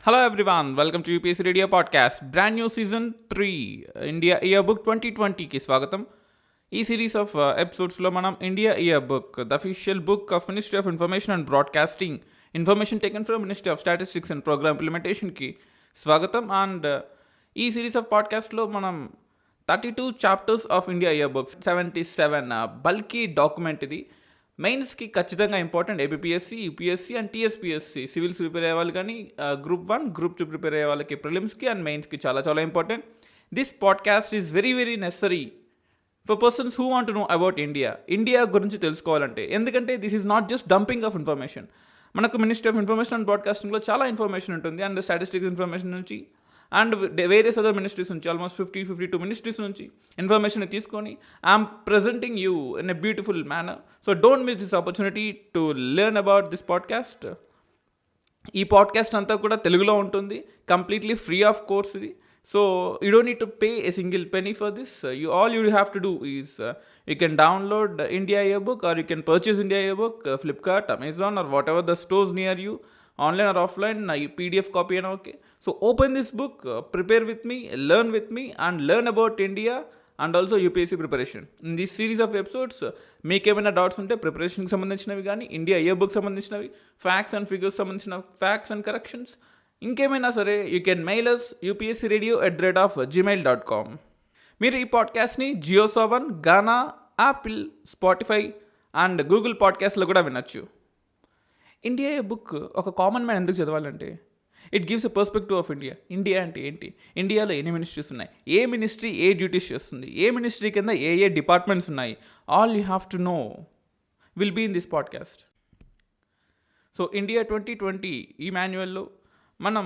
Hello everyone, welcome to UPSC Radio podcast. Brand new season 3 India Yearbook 2020 కి స్వాగతం. ఈ series of ఎపిసోడ్స్లో మనం India year book the official book of ministry of information and broadcasting information taken from ministry of statistics and programme ఇంప్లిమెంటేషన్కి స్వాగతం. And ఈ series of పాడ్కాస్ట్లో మనం 32 chapters of India year books 77 bulky document ఇది. మెయిన్స్కి ఖచ్చితంగా important. APSC, UPSC and TSPSC civils prepare అయ్యే వాళ్ళు కానీ గ్రూప్ 1, గ్రూప్ 2 ప్రిపేర్ అయ్యే వాళ్ళకి ప్రిలిమ్స్కి అండ్ మెయిన్స్కి చాలా చాలా important. This podcast is very very necessary for persons who want to know about India గురించి తెలుసుకోవాలంటే. ఎందుకంటే this is not just dumping of information. మనకు మినిస్ట్రీ ఆఫ్ ఇన్ఫర్మేషన్ అండ్ బ్రాడ్కాస్టింగ్లో చాలా ఇన్ఫర్మేషన్ ఉంటుంది. అండ్ స్టాటిస్టిక్స్ ఇన్ఫర్మేషన్ నుంచి అండ్ వేరియస్ అదర్ మినిస్ట్రీస్ నుంచి almost 52 ministries నుంచి information తీసుకొని I'm presenting you in a beautiful manner. So don't miss this opportunity to learn about this podcast. ఈ podcast అంతా కూడా తెలుగులో ఉంటుంది, కంప్లీట్లీ ఫ్రీ ఆఫ్ కోర్స్ ఇది. So you don't need to pay a single penny for this. All you have to do is you can download India Yearbook or you can purchase India Yearbook, Flipkart, Amazon or whatever the stores near you, online or offline, PDF copy and okay. So open this book, prepare with me, and learn about India and also UPSC preparation. In this series of episodes, మీకు ఏమైనా doubts ఉంటే ప్రిపరేషన్కి సంబంధించినవి కానీ, India year book సంబంధించినవి, facts and figures సంబంధించిన facts and corrections, ఇంకేమైనా సరే you can mail us upscradio@gmail.com. మీరు ఈ పాడ్కాస్ట్ని జియో సావన్, గానా, యాపిల్, స్పాటిఫై అండ్ గూగుల్ పాడ్కాస్ట్లో కూడా వినొచ్చు. ఇండియా బుక్ ఒక కామన్ మ్యాన్ ఎందుకు చదవాలంటే it gives a perspective of India అంటే ఏంటి, ఇండియాలో ఎన్ని మినిస్ట్రీస్ ఉన్నాయి, ఏ మినిస్ట్రీ ఏ డ్యూటీస్ చేస్తుంది, ఏ మినిస్ట్రీ కింద ఏ డిపార్ట్మెంట్స్ ఉన్నాయి, all you have to know will be in this podcast. So India 2020 ఈ మాన్యువల్లో మనం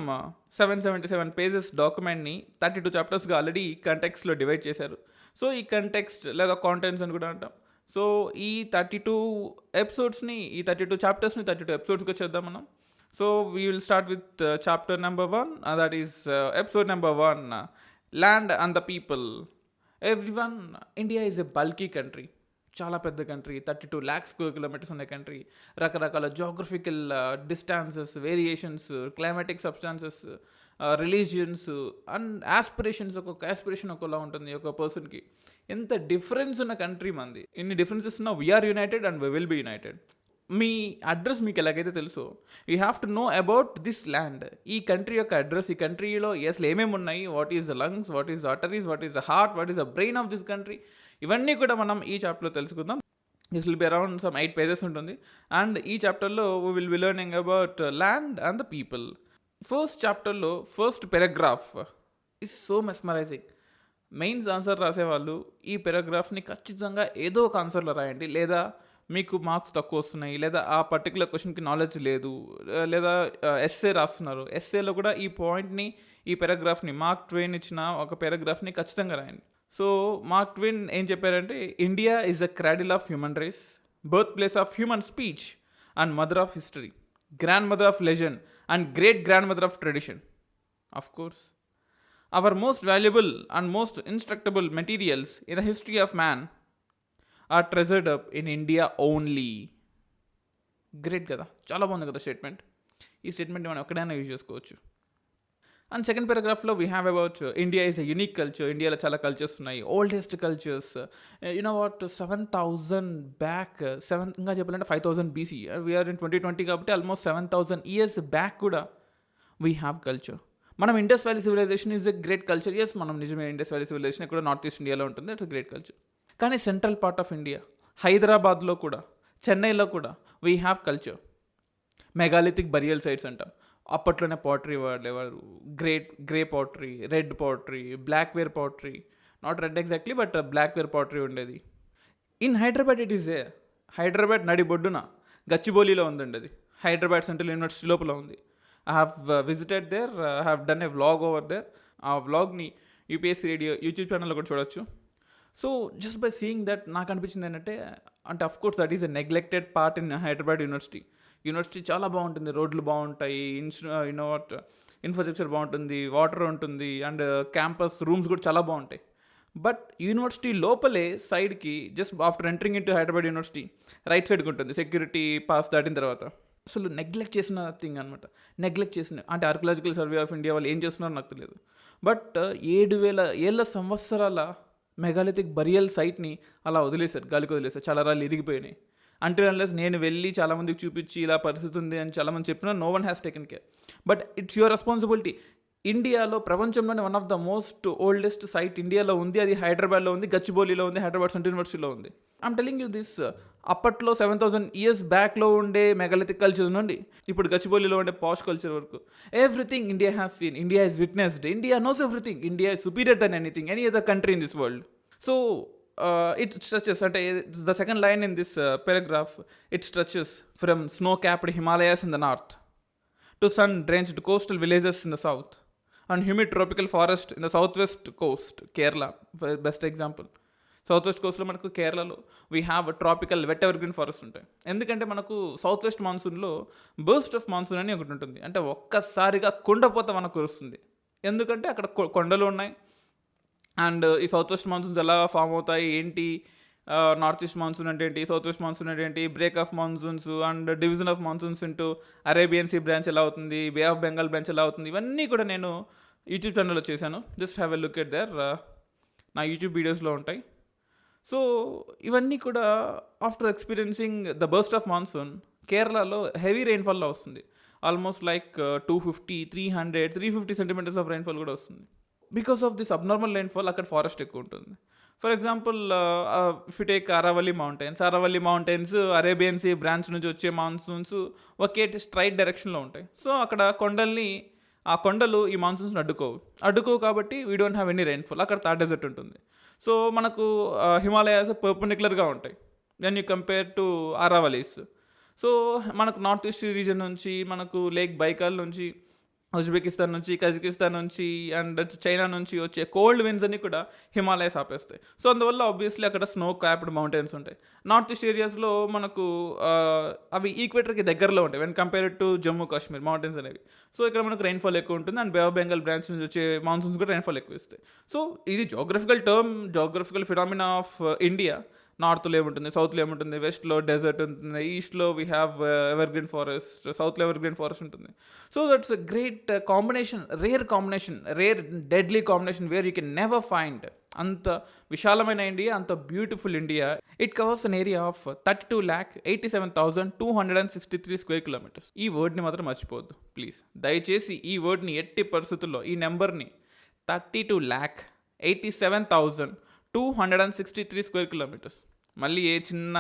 777 పేజెస్ డాక్యుమెంట్ని 32 చాప్టర్స్గా ఆల్రెడీ కంటెక్స్ట్లో డివైడ్ చేశారు. సో ఈ కంటెక్స్ట్ లేదా కాంటెంట్స్ అని కూడా అంటాం. సో ఈ 32 ఎపిసోడ్స్ని, ఈ 32 చాప్టర్స్ని 32 ఎపిసోడ్స్గా చేద్దాం మనం. So we will start with chapter number 1, that is episode number 1, land and the people. Everyone, India is a bulky country, చాలా పెద్ద కంట్రీ, 32 lakh square kilometers ఉన్న కంట్రీ, రకరకాల geographical distances, variations, climatic substances, religions and aspirations. ఒక్కొక్క aspiration ఒకలా ఉంటుంది ఒక పర్సన్కి. ఎంత డిఫరెన్స్ ఉన్న కంట్రీ మంది. ఇన్ని డిఫరెన్సెస్ ఉన్న we are united and we will be united. మీ అడ్రస్ మీకు ఎలాగైతే తెలుసో you have to know about this land. ఈ కంట్రీ యొక్క అడ్రస్, ఈ కంట్రీలో అసలు ఏమేమి ఉన్నాయి, what is the lungs, what is the arteries, what is the heart, what is the brain of this country, ఇవన్నీ కూడా మనం ఈ చాప్టర్లో తెలుసుకుందాం. This will be around some 8 pages ఉంటుంది. అండ్ ఈ చాప్టర్లో we will be learning about land and the people. First చాప్టర్లో first paragraph is so mesmerising. Mains answer రాసేవాళ్ళు ఈ పారాగ్రాఫ్ని ఖచ్చితంగా ఏదో ఒక ఆన్సర్లో రాయండి. లేదా మీకు మార్క్స్ తక్కువ వస్తున్నాయి, లేదా ఆ పర్టికులర్ క్వశ్చన్కి నాలెడ్జ్ లేదు, లేదా ఎస్సే రాస్తున్నారు, ఎస్సేలో కూడా ఈ పాయింట్ని, ఈ పారాగ్రాఫ్ని, మార్క్ ట్వెయిన్ ఇచ్చిన ఒక పారాగ్రాఫ్ని ఖచ్చితంగా రాయండి. సో మార్క్ ట్వెయిన్ ఏం చెప్పారంటే, India is a cradle of human race, birthplace of human speech and mother of history, grandmother of legend and great grandmother of tradition. Of course our most valuable and most instructable materials in the history of man are treasured up in India only. Great కదా, చాలా బాగుంది కదా statement. ఈ statement మనం ఎక్కడైనా use చేసుకోవచ్చు. And second పారాగ్రాఫ్లో we have about India is a unique culture. ఇండియాలో చాలా కల్చర్స్ ఉన్నాయి, oldest cultures. You know what, 7,000 back, ఇంకా చెప్పాలంటే 5,000 BC. వీఆర్ ఇన్ 2020 కాబట్టి ఆల్మోస్ట్ 7,000 years బ్యాక్ కూడా వీ హ్యావ్ కల్చర్. మనం Indus valley civilisation is a great culture. Yes, మనం నిజమే, ఇండస్ వ్యాలీ సివిలైజేషన్ ఇక్కడ నార్త్ ఈస్ట్ ఇండియాలో ఉంటుంది, దట్స్ ఎ గ్రేట్ కల్చర్. కానీ సెంట్రల్ పార్ట్ ఆఫ్ ఇండియా, హైదరాబాద్లో కూడా, చెన్నైలో కూడా we have culture. Megalithic burial sites అంటాం. అప్పట్లోనే పాటరీ వాడేవారు. Grey pottery, red pottery, black ware pottery, not red exactly but black ware pottery ఉండేది. In Hyderabad it is a, Hyderabad నడిబొడ్డున గచ్చిబౌలిలో ఉందండి అది. హైదరాబాద్ సెంట్రల్ యూనివర్సిటీ లోపల ఉంది. I have visited there, I have done a vlog over there. ఆ వ్లాగ్ని UPSC radio YouTube ఛానల్లో కూడా చూడొచ్చు. So just by seeing that నాకు అనిపించింది ఏంటంటే, అంటే of course that is a neglected part in Hyderabad university చాలా బాగుంటుంది, రోడ్లు బాగుంటాయి, ఇన్ఫ్రాస్ట్రక్చర్ బాగుంటుంది, వాటర్ ఉంటుంది, అండ్ క్యాంపస్ రూమ్స్ కూడా చాలా బాగుంటాయి. బట్ యూనివర్సిటీ లోపలే సైడ్కి just after entering in to Hyderabad university right సైడ్కి ఉంటుంది, సెక్యూరిటీ పాస్ దాటిన తర్వాత అసలు నెగ్లెక్ట్ చేసిన థింగ్ అనమాట. నెగ్లెక్ట్ చేసిన అంటే ఆర్కియలాజికల్ సర్వే ఆఫ్ ఇండియా వాళ్ళు ఏం చేస్తున్నారో నాకు తెలియదు. బట్ 7,000 ఏళ్ల సంవత్సరాల మెగాలిథిక్ బరియల్ సైట్ని అలా వదిలేశారు, గాలికి వదిలేశారు. చాలా రాళ్ళు ఇరిగిపోయినాయి. అంటిల్ అన్లెస్ నేను వెళ్ళి చాలామందికి చూపించి ఇలా పరిస్థితి ఉంది అని చాలామంది చెప్పినా no one has taken care. But it's your responsibility. ఇండియాలో ప్రపంచంలోనే one of the most oldest site ఇండియాలో ఉంది. అది హైదరాబాద్లో ఉంది, గచ్చిబౌలిలో ఉంది, హైదరాబాద్ సెంట్రల్ యూనివర్సిటీలో ఉంది. I'm telling you this. అప్పట్లో 7,000 years బ్యాక్లో ఉండే మెగాలిథిక్ కల్చర్ నుండి ఇప్పుడు గచ్చిబౌలిలో ఉండే పాష్ కల్చర్ వరకు everything India has seen, India is witnessed, India knows everything, India is superior than anything, any other country in this world. So it stretches, అంటే the second line in this paragraph, it stretches from snow-capped Himalayas in the north to sun-drenched coastal villages in the south and humid tropical forest in the southwest coast, Kerala, best example. South west కోస్ట్లో మనకు కేరళలో we have tropical wet evergreen forest ఉంటాయి. ఎందుకంటే మనకు south west మాన్సూన్లో burst of monsoon అని ఒకటి ఉంటుంది. అంటే ఒక్కసారిగా కుండపోత మనకు కురుస్తుంది. ఎందుకంటే అక్కడ కొండలు ఉన్నాయి. అండ్ ఈ సౌత్ వెస్ట్ మాన్సూన్స్ ఎలా ఫామ్ అవుతాయి ఏంటి, నార్త్ ఈస్ట్ మాన్సూన్ అంటే ఏంటి, సౌత్ వెస్ట్ మాన్సూన్ అంటే ఏంటి, break of monsoons and division of monsoons into Arabian sea branch ఎలా అవుతుంది, బే ఆఫ్ బెంగాల్ బ్రాంచ్ ఎలా అవుతుంది, ఇవన్నీ కూడా నేను యూట్యూబ్ ఛానల్లో చేశాను. Just have a look at there, నా యూట్యూబ్ వీడియోస్లో ఉంటాయి. సో ఇవన్నీ కూడా after experiencing the burst of monsoon, కేరళలో హెవీ రెయిన్ఫాల్లో వస్తుంది. Almost like 250, 300, 350 centimetres of rainfall కూడా వస్తుంది. Because of this abnormal rainfall అక్కడ ఫారెస్ట్ ఎక్కువ ఉంటుంది. For example if you take Aravalli mountains Arabian sea branch నుంచి వచ్చే మాన్సూన్స్ ఒకే స్ట్రైట్ డైరెక్షన్లో ఉంటాయి. సో అక్కడ ఆ కొండలు ఈ మాన్సూన్స్ని అడ్డుకోవు కాబట్టి we don't have any rainfall. అక్కడ థార్ డెజర్ట్ ఉంటుంది. సో మనకు హిమాలయాస్ పర్పెండిక్యులర్గా ఉంటాయి then you compare to Aravallis. So మనకు నార్త్ ఈస్ట్ రీజన్ నుంచి, మనకు లేక్ బైకాల్ నుంచి, ఉజ్బెకిస్తాన్ నుంచి, కజకిస్తాన్ నుంచి అండ్ చైనా నుంచి వచ్చే కోల్డ్ విండ్స్ అన్ని కూడా హిమాలయస్ ఆపేస్తాయి. సో అందువల్ల ఆబ్వియస్లీ అక్కడ స్నో క్యాప్డ్ మౌంటైన్స్ ఉంటాయి. నార్త్ ఈస్ట్ ఏరియాస్లో మనకు అవి ఈక్వేటర్కి దగ్గరలో ఉంటాయి when compare to Jammu Kashmir mountains అనేవి. సో ఇక్కడ మనకు రెయిన్ఫాల్ ఎక్కువ ఉంటుంది and bay of Bengal branch నుంచి వచ్చే మాన్సూన్స్ కూడా రెయిన్ఫాల్ ఎక్కువ ఇస్తాయి. సో ఇది జోగ్రఫికల్ ఫినామినా ఆఫ్ ఇండియా. నార్త్లో ఏముంటుంది, సౌత్లో ఏముంటుంది, వెస్ట్లో డెజర్ట్ ఉంటుంది, ఈస్ట్లో వీ హ్యావ్ ఎవర్గ్రీన్ ఫారెస్ట్, సౌత్లో ఎవర్గ్రీన్ ఫారెస్ట్ ఉంటుంది. So that's a great combination, rare deadly combination where you can never find. అంత విశాలమైన ఇండియా, అంత beautiful India. It covers an area of 32,87,263 square kilometres. ఈ వర్డ్ని మాత్రం మర్చిపోవద్దు ప్లీజ్. దయచేసి ఈ వర్డ్ని ఎట్టి పరిస్థితుల్లో, ఈ నెంబర్ని 32,87,263 స్క్వేర్ కిలోమీటర్స్, మళ్ళీ ఏ చిన్న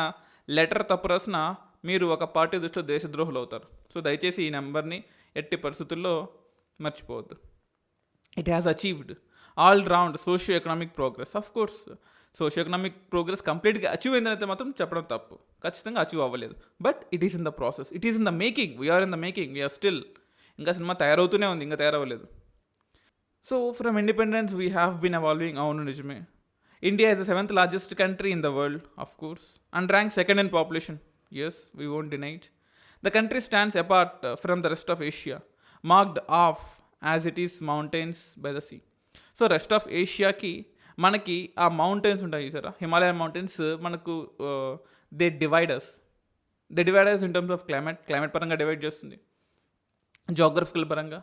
లెటర్ తప్పు రాసినా మీరు ఒక పార్టీ దృష్టిలో దేశద్రోహులు అవుతారు. సో దయచేసి ఈ నెంబర్ని ఎట్టి పరిస్థితుల్లో మర్చిపోవద్దు. It has achieved all round socio economic progress. Of course socio economic progress కంప్లీట్గా అచీవ్ అయిందనైతే మాత్రం చెప్పడం తప్పు. ఖచ్చితంగా అచీవ్ అవ్వలేదు. But it is in the process, it is in the making, we are in the making, we are still. ఇంకా cinema తయారవుతూనే ఉంది, ఇంకా తయారవ్వలేదు. So from independence we have been evolving. అవును, నిజమే. India is the 7th largest country in the world, of course, and ranks second in population. Yes, we won't deny it. The country stands apart from the rest of Asia, marked off as it is mountains by the sea. So rest of Asiaకి మనకి ఆ mountains ఉంటాయి sir, Himalayan mountains మనకు they divide us in terms of climate పరంగా divide చేస్తుంది, geographical పరంగా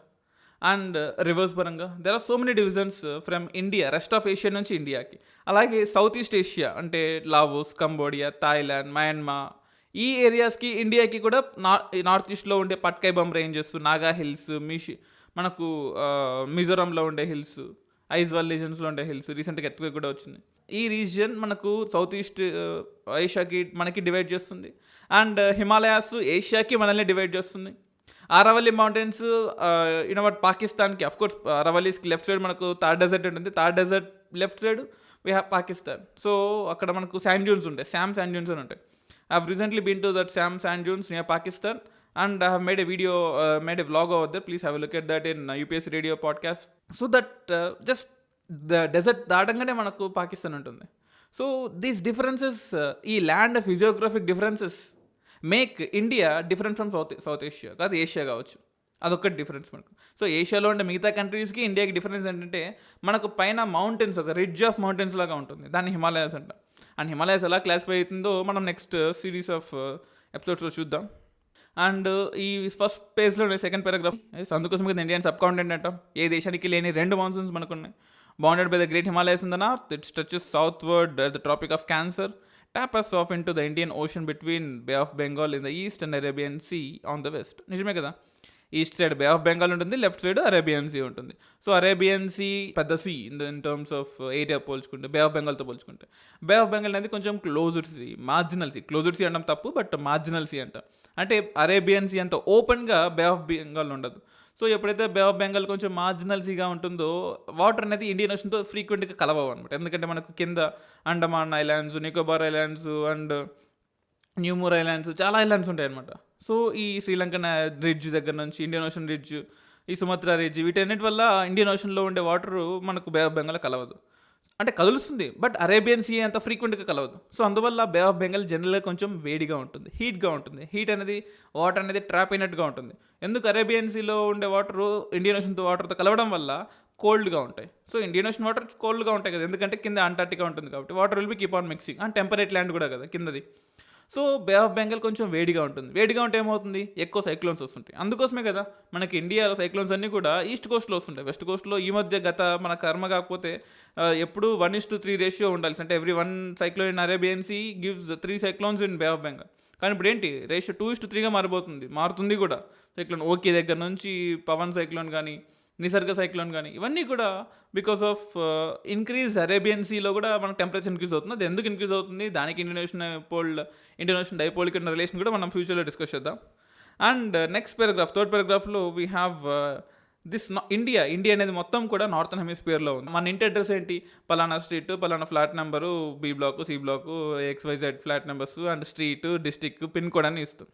and rivers పరంగా. There are so many divisions from India, rest of Asia నుంచి ఇండియాకి. అలాగే సౌత్ ఈస్ట్ ఏషియా అంటే లావోస్, కంబోడియా, థాయిలాండ్, మయన్మార్, ఈ ఏరియాస్కి ఇండియాకి కూడా నార్త్ ఈస్ట్లో ఉండే పట్కైబమ్ రేంజెస్, నాగా హిల్స్, మనకు మిజోరంలో ఉండే హిల్స్, ఐజ్వాల్ రీజన్స్లో ఉండే హిల్స్, రీసెంట్గా ఎర్త్క్వేక్ కూడా వచ్చింది. ఈ రీజియన్ మనకు సౌత్ ఈస్ట్ ఏషియాకి మనకి డివైడ్ చేస్తుంది అండ్ హిమాలయాస్ ఏషియాకి మనల్ని డివైడ్ చేస్తుంది. అరావల్లి మౌంటైన్స్ ఇనవట్ పాకిస్తాన్కి, అఫ్కోర్స్ అరావల్లీస్కి లెఫ్ట్ సైడ్ మనకు థార్ డెజర్ట్ ఉంటుంది, Thar desert left side we have Pakistan. So అక్కడ మనకు శాండ్ డ్యూన్స్ ఉంటాయి, శాండ్ డ్యూన్స్ అని ఉంటాయి. I have recently been to that sand dunes near Pakistan and I have made a vlog over there. Please have a look at that in UPSC Radio podcast. So that just the desert దాటంగానే మనకు పాకిస్తాన్ ఉంటుంది. So these differences, ఈ land physiographic differences make India different from south Asia, కాదు Asia కావచ్చు, అదొక్కటి difference మనకు. So ఏషియాలో ఉండే మిగతా కంట్రీస్కి ఇండియాకి డిఫరెన్స్ ఏంటంటే మనకు పైన మౌంటైన్స్, ఒక రిడ్జ్ ఆఫ్ మౌంటైన్స్ లాగా ఉంటుంది, దాన్ని హిమాలయాస్ అంట. అండ్ హిమాలయాస్ ఎలా క్లాసిఫై అవుతుందో మనం నెక్స్ట్ సిరీస్ ఆఫ్ ఎపిసోడ్స్లో చూద్దాం. అండ్ ఈ ఫస్ట్ పేజ్లోనే సెకండ్ పారాగ్రాఫ్, అందుకోసం కదా ఇండియన్ సబ్ కాంటినెంట్ అంటాం. ఏ దేశానికి లేని 2 మాన్సూన్స్ మనకున్నాయి. Bounded by the great Himalayas in the north, it stretches southward the tropic of cancer, tapas off into the Indian Ocean between Bay of Bengal in the east and Arabian Sea on the west. నిజమే కదా, east side bay of Bengal ఉంటుంది, left side Arabian sea ఉంటుంది. So Arabian sea పెద్ద sea in terms of area పోల్చుకుంటే, bay of బెంగాల్తో పోల్చుకుంటే. Bay of Bengal అనేది కొంచెం closed sea, marginal sea. Closed sea అనడం తప్పు, బట్ మార్జినల్ సీ అంట. అంటే అరేబియన్ సీ అంత ఓపెన్గా బే ఆఫ్ బెంగాల్ ఉండదు. సో ఎప్పుడైతే బే ఆఫ్ బెంగాల్ కొంచెం మార్జినల్ సీగా ఉంటుందో, వాటర్ అనేది ఇండియన్ ఓషన్తో ఫ్రీక్వెంట్గా కలవవు అనమాట. ఎందుకంటే మనకు కింద Andaman islands, Nicobar islands and New Moore islands, చాలా ఐలాండ్స్ ఉంటాయి అనమాట. సో ఈ శ్రీలంకన్ రిడ్జ్ దగ్గర నుంచి ఇండియన్ ఓషన్ రిడ్జ్, ఈ సుమత్రా రిడ్జ్, వీటన్నిటి వల్ల ఇండియన్ ఓషన్లో ఉండే వాటర్ మనకు బే ఆఫ్ బెంగాల్ కలవదు. అంటే కదులుస్తుంది, బట్ అరేబియన్ సీ అంత ఫ్రీక్వెంట్గా కలవదు. సో అందువల్ల బే ఆఫ్ బెంగాల్ జనరల్గా కొంచెం వేడిగా ఉంటుంది, హీట్గా ఉంటుంది. హీట్ అనేది వాటర్ అనేది ట్రాప్ అయినట్టుగా ఉంటుంది. ఎందుకు అరేబియన్ సీలో ఉండే వాటర్ ఇండియన్ ఓషన్తో వాటర్తో కలవడం వల్ల కోల్డ్గా ఉంటాయి. సో ఇండియన్ ఓషన్ వాటర్ కోల్డ్గా ఉంటాయి కదా, ఎందుకంటే కింద అంటార్టికా ఉంటుంది కాబట్టి water will be keep on mixing. And temperate land కూడా కదా కిందది. సో బే ఆఫ్ బెంగాల్ కొంచెం వేడిగా ఉంటుంది. వేడిగా ఉంటే ఏమవుతుంది, ఎక్కువ సైక్లోన్స్ వస్తుంటాయి. అందుకోసమే కదా మనకి ఇండియాలో సైక్లోన్స్ అన్నీ కూడా ఈస్ట్ కోస్ట్లో వస్తుంటాయి. వెస్ట్ కోస్ట్లో ఈ మధ్య గత మన కర్మ కాకపోతే ఎప్పుడు 1:3 రేషియో ఉండాలి. అంటే every 1 cyclone in Arabian sea gives 3 cyclones in bay of Bengal. కానీ ఇప్పుడు ఏంటి, రేషియో 2:3గా మారుతుంది కూడా. సైక్లోన్ ఓకే దగ్గర నుంచి పవన్ సైక్లోన్ కానీ, నిసర్గ సైక్లోన్ కానీ, ఇవన్నీ కూడా బికాస్ ఆఫ్ ఇంక్రీజ్ అరేబియన్ సీలో కూడా మనకు టెంపరేచర్ ఇంక్రీజ్ అవుతుంది. అది ఎందుకు ఇంక్రీజ్ అవుతుంది, దానికి ఇండియన్ ఓషన్ డైపోల్కి ఉన్న రిలేషన్ కూడా మనం ఫ్యూచర్లో డిస్కస్ చేద్దాం. అండ్ నెక్స్ట్ పారాగ్రాఫ్, థర్డ్ పారాగ్రాఫ్లో వీ హ్యావ్ దిస్ ఇండియా అనేది మొత్తం కూడా నార్థన్ హెమిస్ఫియర్లో ఉంది. మన ఇంటి అడ్రస్ ఏంటి, పలానా స్ట్రీట్, పలానా flat number, B block, C block, XYZ flat numbers and street, district, pin code అని ఇస్తాం.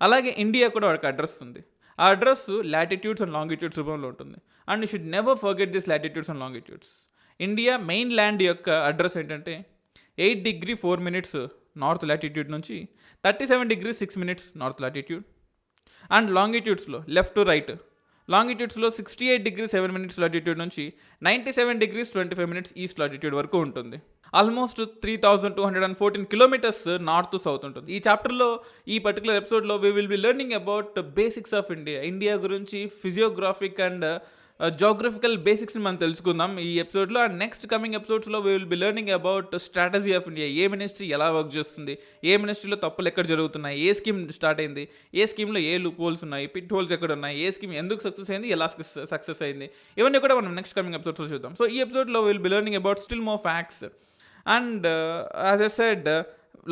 అలాగే ఇండియా కూడా వాడికి అడ్రస్ ఉంది. ఆ అడ్రస్ లాటిట్యూడ్స్ అండ్ లాంగిట్యూడ్స్ రూపంలో ఉంటుంది. And you should never forget this latitudes and longitudes. India mainland యొక్క అడ్రస్ ఏంటంటే 8°4' నార్త్ లాటిట్యూడ్ నుంచి 37°6' నార్త్ లాటిట్యూడ్. అండ్ లాంగిట్యూడ్స్లో లెఫ్ట్ టు రైట్, లాంగిట్యూడ్స్లో 68°7' లాటిట్యూడ్ నుంచి 97°25' ఈస్ట్ లాటిట్యూడ్ వరకు ఉంటుంది. ఆల్మోస్ట్ 3214 కిలోమీటర్స్ నార్త్ సౌత్ ఉంటుంది. ఈ చాప్టర్లో, ఈ పర్టికులర్ ఎపిసోడ్లో we will be learning about basics of India గురించి ఫిజియోగ్రాఫిక్ అండ్ జోగ్రఫికల్ బేసిక్స్ని మనం తెలుసుకుందాం ఈ ఎపిసోడ్లో. అండ్ నెక్స్ట్ కమింగ్ ఎపిసోడ్స్లో we will be learning about strategy of India. ఏ మినిస్ట్రీ ఎలా వర్క్ చేస్తుంది, ఏ మినిస్ట్రీలో తప్పులు ఎక్కడ జరుగుతున్నాయి, ఏ స్కీమ్ స్టార్ట్ అయింది, ఏ స్కీమ్లో ఏ లూప్ హోల్స్ ఉన్నాయి, పిట్ హోల్స్ ఎక్కడ ఉన్నాయి, ఏ స్కీమ్ ఎందుకు సక్సెస్ అయింది, ఎలా సక్సెస్ అయింది, ఇవన్నీ కూడా మనం నెక్స్ట్ కమింగ్ ఎపిసోడ్స్లో చూద్దాం. సో ఈ ఎపిసోడ్లో will be learning about still more facts. And as I said,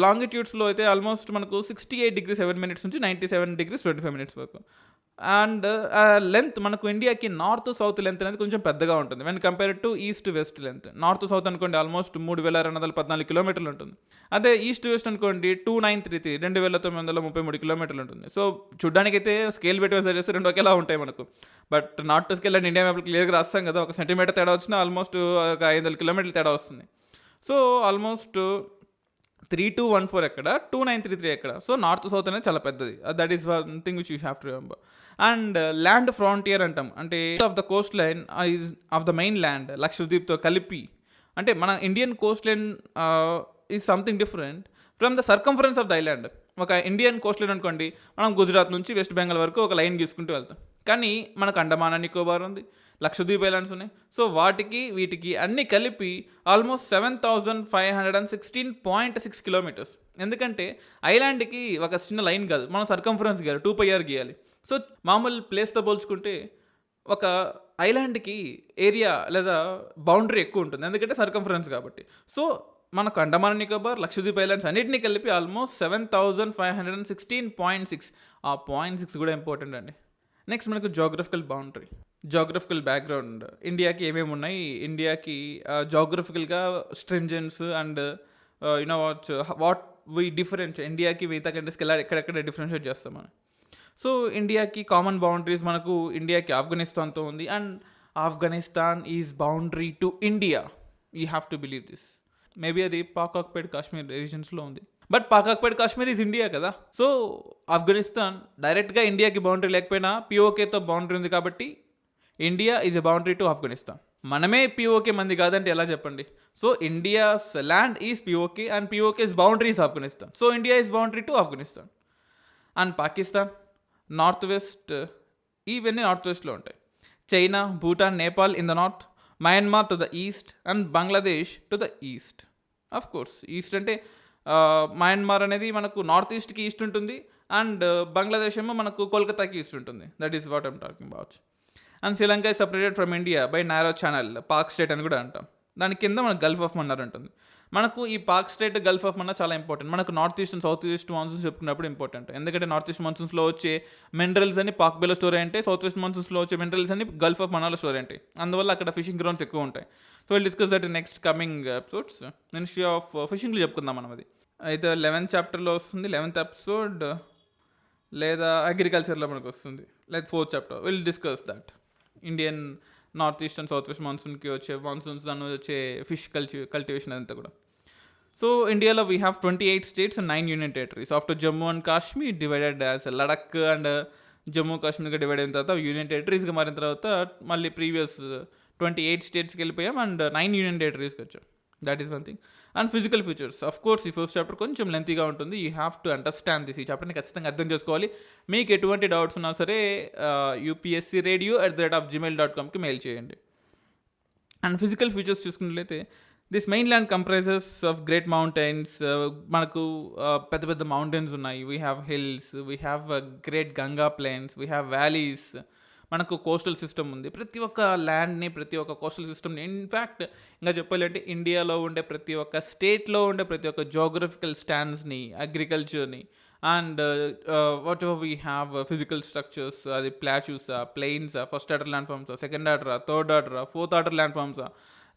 లాంగిట్యూడ్స్లో అయితే ఆల్మోస్ట్ మనకు 68°7' నుంచి 97°25' వరకు. అండ్ లెంత్ మనకు ఇండియాకి నార్త్ సౌత్ లెంత్ అనేది కొంచెం పెద్దగా ఉంటుంది when compare to east west length. North south అనుకోండి ఆల్మోస్ట్ 3214 కిలోమీటర్లు ఉంటుంది. అదే ఈస్ట్ వెస్ట్ అనుకోండి 2933 2933 కిలోమీటర్లు ఉంటుంది. సో చూడ్డానికైతే స్కేల్ పెట్టి మెజర్ చేస్తే రెండు ఒకేలా ఉంటాయి మనకు. But north scale and India మ్యాప్కి క్లియర్గా రాస్తాం కదా, ఒక సెంటీమీటర్ తేడా వచ్చినా ఆల్మోస్ట్ ఒక 500 కిలోమీటర్లు తేడా వస్తుంది. సో ఆల్మోస్ట్ 3214 ఎక్కడ, 2933 ఎక్కడ. సో నార్త్ సౌత్ అనేది చాలా పెద్దది. That is one thing which you have to remember. And land frontier అంటాం, అంటే of the coastline is of the mainland లక్షద్వీప్తో కలిపి. అంటే మన Indian coastline is something different from the circumference of the island. ఒక Indian coastline అనుకోండి, మనం గుజరాత్ నుంచి వెస్ట్ బెంగాల్ వరకు ఒక లైన్ గీసుకుంటూ వెళ్తాం. కానీ మనకు అండమాన్ నికోబార్ ఉంది, లక్షద్వీప్ ఐలాండ్స్ ఉన్నాయి. సో వీటికి అన్నీ కలిపి ఆల్మోస్ట్ 7516.6 కిలోమీటర్స్. ఎందుకంటే ఐలాండ్కి ఒక చిన్న లైన్ కాదు, మనం సర్కంఫరెన్స్ గీయాలి, 2πr గీయాలి. సో మామూలు ప్లేస్తో పోల్చుకుంటే ఒక ఐలాండ్కి ఏరియా లేదా బౌండరీ ఎక్కువ ఉంటుంది, ఎందుకంటే సర్కంఫరెన్స్ కాబట్టి. సో మనకు అండమాన్ నికోబార్, లక్షద్వీప్ ఐలాండ్స్ అన్నింటినీ కలిపి ఆల్మోస్ట్ 7516.6. ఆ 0.6 కూడా ఇంపార్టెంట్ అండి. నెక్స్ట్ మనకు జోగ్రఫికల్ బౌండరీ, జోగ్రఫికల్ బ్యాక్గ్రౌండ్. ఇండియాకి ఏమేమి ఉన్నాయి, ఇండియాకి జోగ్రఫికల్గా strengths and you know what we different, ఇండియాకి మిగతా కంట్రీస్కి ఎలా ఎక్కడెక్కడ డిఫరెన్షియేట్ చేస్తాం మనం. సో ఇండియాకి కామన్ బౌండరీస్ మనకు ఇండియాకి ఆఫ్ఘనిస్తాన్తో ఉంది. And Afghanistan is boundary to India, you have to believe this. Maybe అది పాక్ ఆక్యుపైడ్ కాశ్మీర్ రీజన్స్లో ఉంది, but Pak occupied Kashmir is India కదా. సో ఆఫ్ఘనిస్తాన్ డైరెక్ట్గా ఇండియాకి బౌండరీ లేకపోయినా పిఓకేతో బౌండరీ ఉంది కాబట్టి India is a boundary to Afghanistan. మనమే పిఓకే మంది కాదంటే ఎలా చెప్పండి. So India's land is POK and POK's boundary is Afghanistan. So India is boundary to Afghanistan. And Pakistan north west, ఇవన్నీ నార్త్ వెస్ట్లో ఉంటాయి. China, Bhutan, Nepal in the north, Myanmar to the east and Bangladesh to the east. Of course east అంటే Myanmar అనేది మనకు north ఈస్ట్కి east ఉంటుంది, and Bangladesh ఏమో మనకు కోల్కతాకి east ఉంటుంది. That is what I'm talking about. And Sri Lanka is separated from India by narrow channel, Pak state అని కూడా అంటాం. దాని కింద మనకు గల్ఫ్ ఆఫ్ మన్నార్ ఉంటుంది. మనకు ఈ Palk strait, gulf of Mannar చాలా ఇంపార్టెంట్. మనకు north east and south east monsoons చెప్పుకున్నప్పుడు ఇంపార్టెంట్. ఎందుకంటే నార్త్ ఈస్ట్ మాన్సూన్స్లో వచ్చే మినరల్స్ అని పాక్ బేలో స్టోర్ అంటే, సౌత్ వెస్ట్ మాన్సూన్స్లో వచ్చే మినరల్స్ అని గల్ఫ్ ఆఫ్ మన్నార్లో స్టోర్ ఉంటాయి. అందువల్ల అక్కడ ఫిషింగ్ గ్రౌండ్స్ ఎక్కువ ఉంటాయి. So will discuss that in next coming episodes. Ministry of ఫిషింగ్లో చెప్పుకుందాం మనం. అది అయితే 11th చాప్టర్లో వస్తుంది, 11th ఎపిసోడ్, లేదా అగ్రికల్చర్లో మనకు వస్తుంది, లేదా 4th chapter. Will discuss that. Indian north east and south west మాన్సూన్కి వచ్చే మాన్సూన్స్ దాని వచ్చే ఫిష్ కల్టివేషన్ అంతా కూడా. సో ఇండియాలో we have 28 states and 9 union territories. After Jammu and Kashmir divided as Ladakh and Jammu కాశ్మీర్గా డివైడ్ అయిన తర్వాత యూనియన్ టెరిటరీస్గా మారిన తర్వాత మళ్ళీ ప్రీవియస్ 28 స్టేట్స్కి వెళ్ళిపోయాం అండ్ 9 యూనియన్ టెరిటరీస్కి వచ్చాం. That is one thing. And physical features, of course ఈ ఫస్ట్ చాప్టర్ కొంచెం లెంతీగా ఉంటుంది. You have to understand this. ఈ చాప్టర్ని ఖచ్చితంగా అర్థం చేసుకోవాలి. మీకు ఎటువంటి డౌట్స్ ఉన్నా సరే UPSC radio@gmail.comకి మెయిల్ చేయండి. అండ్ ఫిజికల్ ఫీచర్స్ చూసుకున్నట్లయితే this mainland comprises of great mountains. మనకు పెద్ద పెద్ద మౌంటైన్స్ ఉన్నాయి. We have hills, we have great Ganga plains, we have valleys. మనకు కోస్టల్ సిస్టమ్ ఉంది. ప్రతి ఒక్క ల్యాండ్ని, ప్రతి ఒక్క కోస్టల్ సిస్టమ్ని, ఇన్ఫ్యాక్ట్ ఇంకా చెప్పాలంటే ఇండియాలో ఉండే ప్రతి ఒక్క స్టేట్లో ఉండే ప్రతి ఒక్క జోగ్రఫికల్ స్టాండ్స్ని, అగ్రికల్చర్ని, and whatever we have physical structures, అది ప్లాట్యూసా, ప్లెయిన్సా, ఫస్ట్ ఆర్డర్ ల్యాండ్ ఫార్మ్సా, సెకండ్ ఆర్డరా, థర్డ్ ఆర్డరా, ఫోర్త్ ఆర్డర్ ల్యాండ్ ఫార్మ్సా,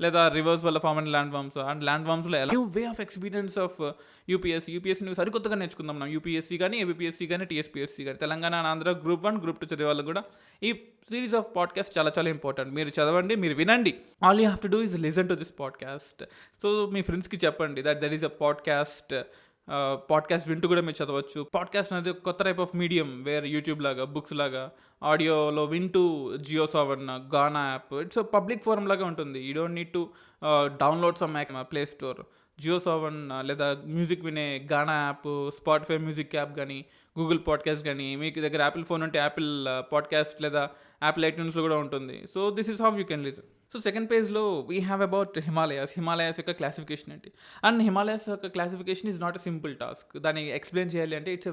లేదా రివర్స్ వల్ల ఫార్మ్ అయిన ల్యాండ్ ఫార్మ్స్. అండ్ ల్యాండ్ ఫార్మ్స్లో ఎలా new way of experience of UPSC నువ్వు సరికొత్తగా నేర్చుకుందాం. మనం యూపీఎస్సీ కానీ, ఏబిపిఎస్సీ కానీ, టీఎస్పీఎస్సీ కానీ, Telangana and Andhra group 1, group 2 చదివే వాళ్ళకి కూడా ఈ సిరీస్ ఆఫ్ పాడ్కాస్ట్ చాలా చాలా ఇంపార్టెంట్. మీరు చదవండి, మీరు వినండి. All you have to do is listen to this podcast. So మీ ఫ్రెండ్స్కి చెప్పండి దట్ ఈస్ అ పాడ్కాస్ట్ వింటూ కూడా మీరు చదవచ్చు. పాడ్కాస్ట్ అనేది కొత్త type of medium, where YouTube లాగా, బుక్స్ లాగా, ఆడియోలో వింటూ జియో7, Gaana app, it's public forum లాగా ఉంటుంది. You don't need to download some play store. జియో7 లేదా మ్యూజిక్ వినే Gaana app, Spotify music app కానీ, గూగుల్ పాడ్కాస్ట్ కానీ, మీకు దగ్గర యాపిల్ ఫోన్ ఉంటే యాపిల్ పాడ్కాస్ట్ లేదా యాపిల్ ఐట్యూన్స్లో కూడా ఉంటుంది. So this is how you can listen. So second పేజ్లో వీ హ్యావ్ అబౌట్ హిమాలయాస్ యొక్క క్లాసిఫికేషన్ ఏంటి. అండ్ హిమాలయాస్ యొక్క classification is not a simple task. దాన్ని ఎక్స్ప్లెయిన్ చేయాలి అంటే ఇట్స్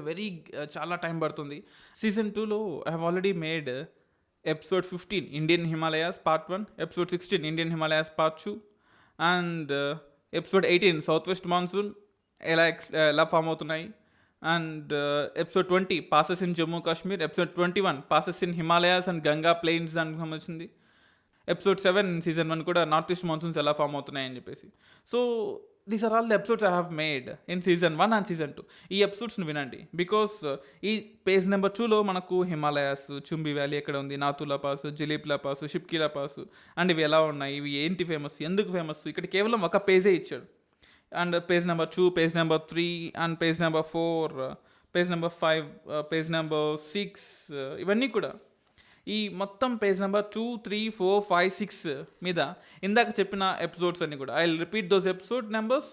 చాలా టైం పడుతుంది. Season 2లో I have already made episode 15 Indian Himalayas part 1, episode 16 Indian Himalayas part 2, and episode 18 south west monsoon ఎలా ఫామ్ అవుతున్నాయి, and episode 20 passes in Jammu Kashmir, episode 21 passes in Himalayas and Ganga plains దానికి సంబంధించింది, episode 7 Season 1 కూడా నార్త్ ఈస్ట్ మాన్సూన్స్ ఎలా form అవుతున్నాయని చెప్పేసి. So these are all the episodes I have made in Season 1 and Season 2. ఈ ఎపిసోడ్స్ని వినండి, బికాస్ ఈ పేజ్ నెంబర్ 2లో మనకు హిమాలయాస్, చుంబి వ్యాలీ ఎక్కడ ఉంది, Nathula pass, Jelepla pass, Shipkila pass, and ఇవి ఎలా ఉన్నాయి, ఇవి ఏంటి ఫేమస్, ఎందుకు ఫేమస్, ఇక్కడ కేవలం ఒక పేజే ఇచ్చాడు. And page number 2, page number 3, and page number 4, page number 5, page number 6, ఇవన్నీ కూడా ఈ మొత్తం పేజ్ నెంబర్ 2, 3, 4, 5, 6 మీద ఇందాక చెప్పిన ఎపిసోడ్స్ అన్నీ కూడా I will repeat those episode numbers.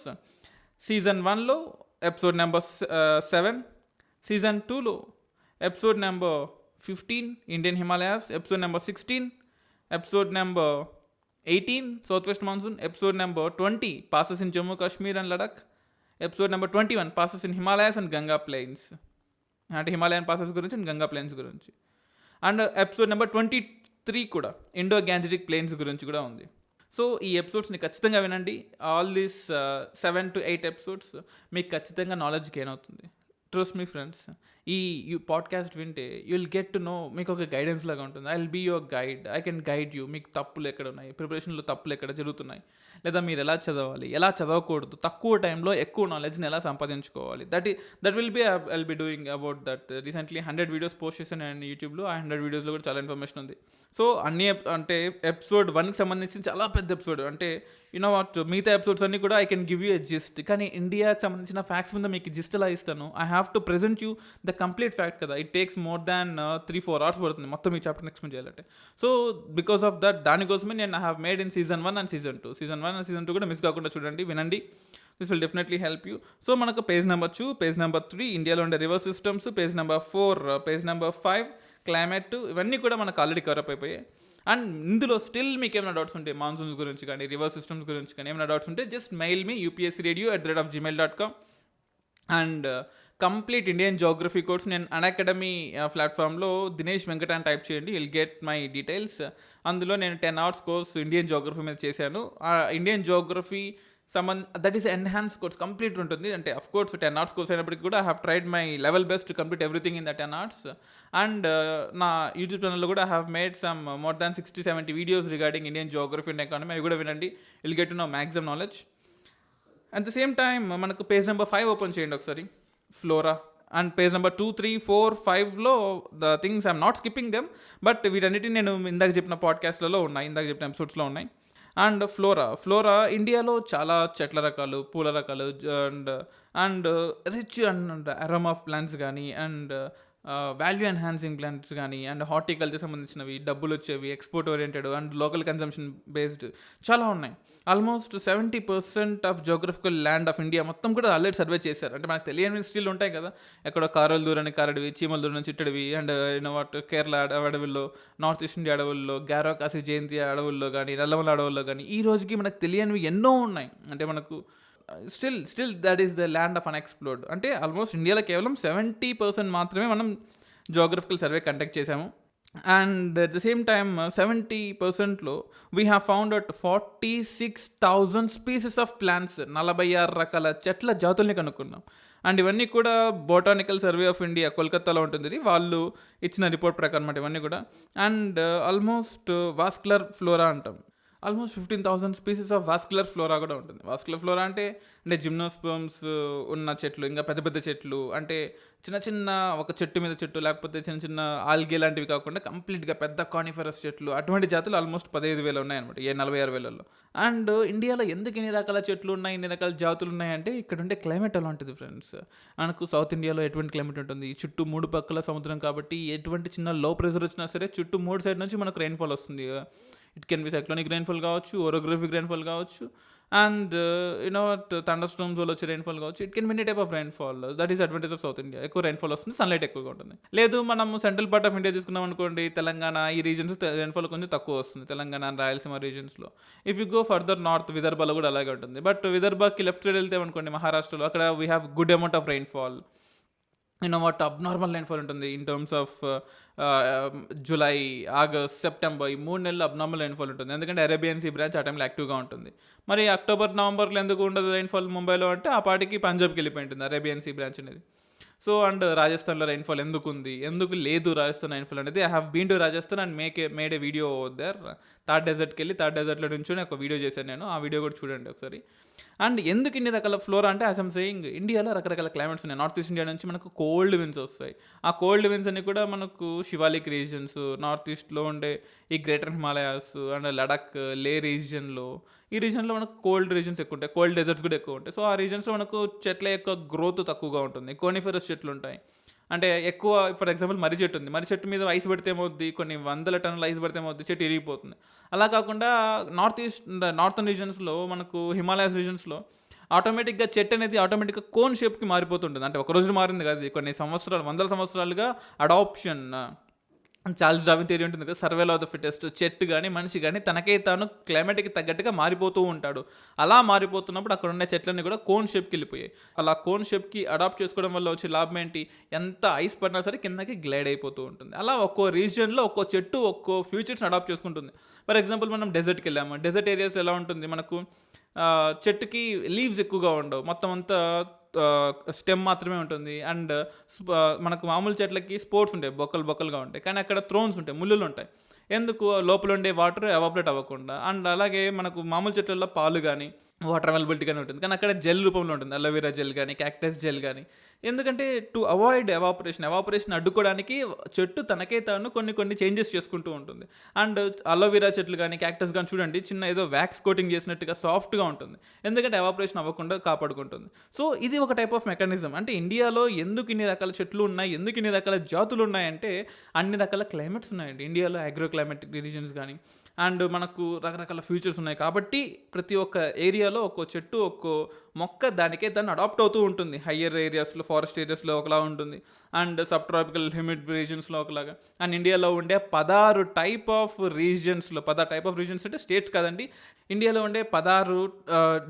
Season 1లో ఎపిసోడ్ నెంబర్ 7, Season 2లో episode number 15 Indian Himalayas, episode number 16, episode number 18 south west monsoon, episode number 20 passes in Jammu Kashmir and Ladakh, episode number 21 passes in Himalayas and Ganga plains, అంటే Himalayan passes గురించి and Ganga plains గురించి. And episode number 23 కూడా Indo Gangetic planes గురించి కూడా ఉంది. So ఈ ఎపిసోడ్స్ని ఖచ్చితంగా వినండి. ఆల్ దీస్ 7 to 8 ఎపిసోడ్స్ మీకు ఖచ్చితంగా నాలెడ్జ్ గెయిన్ అవుతుంది. ట్రస్ట్ మీ ఫ్రెండ్స్, ఈ పాడ్కాస్ట్ వింటే you will get to know, మీకు ఒక గైడెన్స్ లాగా ఉంటుంది. I will be your guide, I can guide you. మీకు తప్పులు ఎక్కడ ఉన్నాయి, ప్రిపరేషన్లో తప్పులు ఎక్కడ జరుగుతున్నాయి, లేదా మీరు ఎలా చదవాలి, ఎలా చదవకూడదు, తక్కువ టైంలో ఎక్కువ నాలెడ్జ్ని ఎలా సంపాదించుకోవాలి, that will be I will be doing about that. Recently 100 videos post చేశాను అండ్ యూట్యూబ్లో. ఆ 100 వీడియోస్లో కూడా చాలా ఇన్ఫర్మేషన్ ఉంది. సో అన్ని అంటే ఎపిసోడ్ 1కి సంబంధించి చాలా పెద్ద ఎపిసోడ్, అంటే యూనో వాట్, మిగతా ఎపిసోడ్స్ అన్నీ కూడా I can give you a gist, కానీ ఇండియాకి సంబంధించిన ఫ్యాక్ట్స్ మీద మీకు జిస్ట్ ఎలా ఇస్తాను, I have have to present you the complete fact కదా. It takes more than 3-4 hours పడుతుంది మొత్తం ఈ చాప్టర్ని ఎక్స్ప్లెయిన్ చేయాలంటే. సో బికాస్ ఆఫ్ దట్ దానికోసమే నేను I have made in Season 1 and Season 2. Season 1 and Season 2 కూడా మిస్ కాకుండా చూడండి, వినండి. This will definitely help you. So మనకు పేజ్ నెంబర్ 2, పేజ్ నెంబర్ 3 ఇండియాలో ఉండే river systems, page number 4, page number 5 climate, ఇవన్నీ కూడా మనకు ఆల్రెడీ కవరప్ అయిపోయాయి. అండ్ ఇందులో స్టిల్ మీకు ఏమైనా డౌట్స్ ఉంటే మాన్సూన్స్ గురించి కానీ రివర్ సిస్టమ్స్ గురించి కానీ ఏమైనా డౌట్స్ ఉంటే just mail me upscradio@gmail.com. And complete Indian geography course నేను అన్అకాడమీ ప్లాట్ఫామ్లో దినేష్ వెంకట అని టైప్ చేయండి, విల్ గెట్ మై డీటెయిల్స్. అందులో నేను 10 hours కోర్స్ ఇండియన్ జోగ్రఫీ మీద చేశాను. ఆ Indian geography that is enhance course complete ఉంటుంది. అంటే అఫ్ కోర్స్ 10 hours కోర్స్ అయినప్పటికీ కూడా I have tried my level best to complete everything in the 10 hours. And నా యూట్యూబ్ ఛానల్లో కూడా I have made some more than 60-70 videos regarding Indian geography and economy. అవి కూడా వినండి, will get to no maximum knowledge. At the same time మనకు page number 5 open చేయండి ఒకసారి, flora. And page number 2, 3, 4, 5లో the things I'm not skipping them, but వీటన్నిటిని నేను ఇందాక చెప్పిన పాడ్కాస్ట్లలో ఉన్నాయి, ఇందాక చెప్పిన ఎపిసోడ్స్లో ఉన్నాయి. అండ్ ఫ్లోరా ఇండియాలో చాలా చెట్ల రకాలు, పూల రకాలు and rich and aroma of plants కానీ అండ్ వాల్యూ ఎన్హాన్సింగ్ ప్లాంట్స్ కానీ అండ్ హార్టికల్చర్ సంబంధించినవి, డబ్బులు వచ్చేవి, export oriented and local consumption based చాలా ఉన్నాయి. Almost 70% of geographical land of India మొత్తం కూడా ఆల్రెడీ సర్వే చేశారు. అంటే మనకు తెలియని స్టిల్ ఉంటాయి కదా, ఎక్కడో కారల దూరాన్ని కారడివి, చీమల దూరం చిట్టడివి, అండ్ కేరళ అడవుల్లో, నార్త్ ఈస్ట్ ఇండియా అడవుల్లో, గారోకాసి జయంతి అడవుల్లో కానీ, నల్లమల అడవుల్లో కానీ ఈ రోజుకి మనకు తెలియనివి ఎన్నో ఉన్నాయి. అంటే మనకు still that is the land of unexplored. అంటే ఆల్మోస్ట్ ఇండియాలో కేవలం 70% మాత్రమే మనం జోగ్రఫికల్ సర్వే కండక్ట్ చేసాము. And at the same time 70%లో we have found out 46,000 species of plants, 46 రకాల చెట్ల జాతుల్ని కనుక్కున్నాం. అండ్ ఇవన్నీ కూడా బొటానికల్ సర్వే ఆఫ్ ఇండియా కోల్కతాలో ఉంటుంది, వాళ్ళు ఇచ్చిన రిపోర్ట్ ప్రకారం అన్నమాట ఇవన్నీ కూడా. అండ్ ఆల్మోస్ట్ వాస్కులర్ ఫ్లోరా అంటాం, almost 15,000 species of vascular flora కూడా ఉంటుంది. వాస్కులర్ ఫ్లోరా అంటే జిమ్నోస్పర్మ్స్ ఉన్న చెట్లు, ఇంకా పెద్ద పెద్ద చెట్లు, అంటే చిన్న ఒక చెట్టు మీద చెట్టు, లేకపోతే చిన్న ఆల్గే లాంటివి కాకుండా కంప్లీట్గా పెద్ద కానిఫరస్ చెట్లు, అటువంటి జాతులు ఆల్మోస్ట్ 15,000 ఉన్నాయన్నమాట 46,000లో. అండ్ ఇండియాలో ఎందుకు ఇన్ని రకాల చెట్లు ఉన్నాయి, ఇన్ని రకాల జాతులు ఉన్నాయంటే ఇక్కడ ఉండే క్లైమేట్ ఎలా ఉంటుంది ఫ్రెండ్స్. మనకు సౌత్ ఇండియాలో ఎటువంటి క్లైమేట్ ఉంటుంది, చుట్టూ 3 పక్కల సముద్రం కాబట్టి ఎటువంటి చిన్న లో ప్రెషర్ వచ్చినా సరే చుట్టూ 3 సైడ్ నుంచి మనకు రెయిన్ఫాల్ వస్తుంది. It can be cyclonic rainfall కావచ్చు, ఓరోగ్రఫిక్ రెయిన్ఫాల్ కావచ్చు, అండ్ థండర్ స్టార్మ్స్ వల్ల వచ్చే రెయిన్ఫాల్ కావచ్చు. It can be any type of rainfall. That is advantage of south India. ఎక్కువ రెయిన్ఫాల్ వస్తుంది, సన్లైట్ ఎక్కువగా ఉంటుంది. లేదు మనం సెంట్రల్ పార్ట్ ఆఫ్ ఇండియా తీసుకున్నాం అనుకోండి, తెలంగాణ ఈ రీజన్స్ రెయిన్ఫాల్ కొంచెం తక్కువ వస్తుంది, తెలంగాణ రాయలసీమ రీజన్స్లో. If you go further north, విదర్భలో కూడా అలాగే ఉంటుంది. బట్ విదర్భకి లెఫ్ట్ సైడ్ వెళ్తే అనుకోండి, మహారాష్ట్రలో, అక్కడ we have good amount of rainfall. What abnormal rainfall ఉంటుంది in terms of July, August, September, ఈ 3 నెలలు అబ్నార్మల్ రెయిన్ఫాల్ ఉంటుంది. ఎందుకంటే అరేబియన్ సీ బ్రాంచ్ ఆ టైంలో యాక్టివ్గా ఉంటుంది. మరి అక్టోబర్, నవంబర్లో ఎందుకు ఉండదు రెయిన్ఫాల్ ముంబైలో అంటే, ఆ పాటికి పంజాబ్కి వెళ్ళిపోయి ఉంటుంది అరేబియన్ సీ బ్రాంచ్ అనేది. సో అండ్ రాజస్థాన్లో రెయిన్ఫాల్ ఎందుకు ఉంది, ఎందుకు లేదు రాజస్థాన్ రెయిన్ఫాల్ అనేది, I have been to Rajasthan and made a video there. Thar డెజర్ట్కి వెళ్ళి థార్ డెజర్ట్లో నుంచి ఒక వీడియో చేశాను నేను, ఆ వీడియో కూడా చూడండి ఒకసారి. అండ్ ఎందుకు ఇన్ని రకాల ఫ్లోరా అంటే, యాజ్ ఐమ్ సేయింగ్, ఇండియాలో రకరకాల క్లైమేట్స్ ఉన్నాయి. నార్త్ ఈస్ట్ ఇండియా నుంచి మనకు కోల్డ్ విన్స్ వస్తాయి. ఆ కోల్డ్ విన్స్ అన్ని కూడా మనకు శివాలిక్ రీజన్స్, నార్త్ ఈస్ట్లో ఉండే ఈ గ్రేటర్ హిమాలయాస్ అండ్ లడాక్, లే రీజియన్లో, ఈ రీజన్లో మనకు కోల్డ్ రీజన్స్ ఎక్కువ ఉంటాయి, కోల్డ్ డెజర్ట్స్ కూడా ఎక్కువ ఉంటాయి. సో ఆ రీజన్స్లో మనకు చెట్ల యొక్క గ్రోత్ తక్కువగా ఉంటుంది. కోనిఫెరస్ చెట్లు ఉంటాయి, అంటే ఎక్కువ. ఫర్ ఎగ్జాంపుల్ మర్రి చెట్టు ఉంది, మర్రి చెట్టు మీద ఐస్ పడితే ఏమవుద్ది, కొన్ని 100 టన్నుల ఐస్ పడితే ఏమవుద్ది, చెట్టు ఇరిగిపోతుంది. అలా కాకుండా నార్థన్ రీజన్స్లో, మనకు హిమాలయస్ రీజన్స్లో ఆటోమేటిక్గా చెట్టు అనేది ఆటోమేటిక్గా కోన్ షేప్కి మారిపోతుంటుంది. అంటే ఒక రోజు మారింది కాదు, కొన్ని సంవత్సరాలు, 100 సంవత్సరాలుగా అడాప్షన్. చార్లెస్ డార్విన్ థియరీ ఉంటుంది కదా, సర్వైవల్ ఆఫ్ ద ఫిటెస్ట్. చెట్టు కానీ మనిషి కానీ తనకే తాను క్లైమేట్కి తగ్గట్టుగా మారిపోతూ ఉంటాడు. అలా మారిపోతున్నప్పుడు అక్కడ ఉన్న చెట్లన్నీ కూడా కోన్ షేప్కి వెళ్ళిపోయాయి. అలా కోన్ షేప్కి అడాప్ట్ చేసుకోవడం వల్ల వచ్చే లాభం ఏంటి, ఎంత ఐస్ పడినా సరే కిందకి గ్లైడ్ అయిపోతూ ఉంటుంది. అలా ఒక్కో రీజియన్లో ఒక్కో చెట్టు ఒక్కో ఫ్యూచర్స్ని అడాప్ట్ చేసుకుంటుంది. ఫర్ ఎగ్జాంపుల్ మనం డెజర్ట్కి వెళ్ళాము, డెజర్ట్ ఏరియాస్లో ఎలా ఉంటుంది, మనకు చెట్టుకి లీవ్స్ ఎక్కువగా ఉండవు, మొత్తం అంతా స్టెమ్ మాత్రమే ఉంటుంది. అండ్ మనకు మామూలు చెట్లకి స్పోర్ట్స్ ఉంటాయి, బొక్కలుగా ఉంటాయి, కానీ అక్కడ థ్రోన్స్ ఉంటాయి, ముళ్ళులు ఉంటాయి. ఎందుకు లోపల ఉండే వాటర్ ఎవాపరేట్ అవ్వకుండా. అండ్ అలాగే మనకు మామూలు చెట్లలో పాలు కానీ వాటర్ అవైలబిలిటీగానే ఉంటుంది, కానీ అక్కడ జెల్ రూపంలో ఉంటుంది, అలోవెరా జెల్ కానీ క్యాక్టస్ జెల్ కానీ. ఎందుకంటే టు అవాయిడ్ ఎవాపరేషన్ అడ్డుకోవడానికి చెట్టు తనకే తాను కొన్ని చేంజెస్ చేసుకుంటూ ఉంటుంది. అండ్ అలోవెరా చెట్లు కానీ క్యాక్టస్ కానీ చూడండి, చిన్న ఏదో వ్యాక్స్ కోటింగ్ చేసినట్టుగా సాఫ్ట్గా ఉంటుంది, ఎందుకంటే ఎవాపరేషన్ అవ్వకుండా కాపాడుకుంటుంది. సో ఇది ఒక టైప్ ఆఫ్ మెకానిజం. అంటే ఇండియాలో ఎందుకు ఇన్ని రకాల చెట్లు ఉన్నాయి, ఎందుకు ఇన్ని రకాల జాతులు ఉన్నాయంటే అన్ని రకాల క్లైమేట్స్ ఉన్నాయండి ఇండియాలో, అగ్రో క్లైమాటిక్ రీజన్స్ కానీ. అండ్ మనకు రకరకాల ఫ్యూచర్స్ ఉన్నాయి కాబట్టి ప్రతి ఒక్క ఏరియాలో ఒక్కో చెట్టు ఒక్కో మొక్క దానికే దాన్ని అడాప్ట్ అవుతూ ఉంటుంది. హయ్యర్ ఏరియాస్లో ఫారెస్ట్ ఏరియాస్లో ఒకలా ఉంటుంది, అండ్ సబ్ ట్రాపికల్ హ్యూమిడ్ రీజన్స్లో ఒకలాగా. అండ్ ఇండియాలో ఉండే 16 టైప్ ఆఫ్ రీజన్స్లో, 16 టైప్ ఆఫ్ రీజన్స్ అంటే స్టేట్స్ కాదండి, ఇండియాలో ఉండే 16